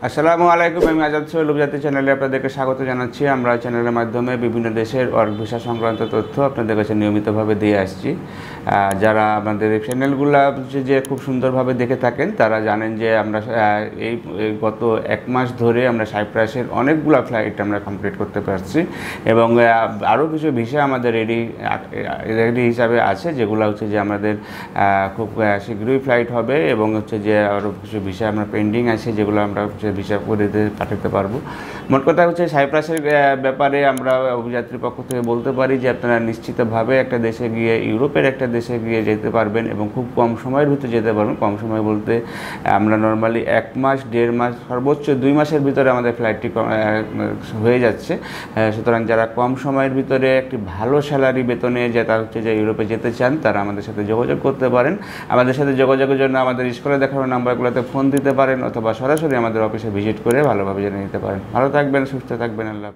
আসসালামু আলাইকুম। আমি আজাদ সোহেল উপজাতি চ্যানেলে আপনাদেরকে স্বাগত জানাচ্ছি। আমরা চ্যানেলের মাধ্যমে বিভিন্ন দেশের ওয়ার্ক ভিসা সংক্রান্ত তথ্য আপনাদের কাছে নিয়মিতভাবে দিয়ে আসছি। যারা আমাদের চ্যানেলগুলো যে খুব সুন্দরভাবে দেখে থাকেন তারা জানেন যে আমরা এই গত এক মাস ধরে আমরা সাইপ্রাসের অনেকগুলো ফ্লাইট আমরা কমপ্লিট করতে পারছি এবং আরও কিছু ভিসা আমাদের রেডি হিসাবে আছে, যেগুলো হচ্ছে যে আমাদের খুব শীঘ্রই ফ্লাইট হবে এবং হচ্ছে যে আরও কিছু ভিসা আমরা পেন্ডিং আছে, যেগুলো আমরা ভিসা করে পাঠাতে পারবো। মোট কথা হচ্ছে সাইপ্রাসের ব্যাপারে আমরা অভিযাত্রীর পক্ষ থেকে বলতে পারি যে আপনারা নিশ্চিতভাবে একটা দেশে গিয়ে, ইউরোপের একটা দেশে গিয়ে যেতে পারবেন এবং খুব কম সময়ের ভিতরে যেতে পারবেন। কম সময় বলতে আমরা নর্মালি 1 মাস, 1.5 মাস, সর্বোচ্চ 2 মাসের ভিতরে আমাদের ফ্লাইটটি হয়ে যাচ্ছে। সুতরাং যারা কম সময়ের ভিতরে একটি ভালো স্যালারি বেতনে যেটা হচ্ছে যে ইউরোপে যেতে চান, তারা আমাদের সাথে যোগাযোগ করতে পারেন। আমাদের সাথে যোগাযোগের জন্য আমাদের স্ক্রিনে দেখানো নাম্বারগুলোতে ফোন দিতে পারেন অথবা সরাসরি আমাদের অফিসে ভিজিট করে ভালোভাবে জেনে নিতে পারেন। ভালো থাকবেন, সুস্থ থাকবেন। আল্লাহ হাফেজ।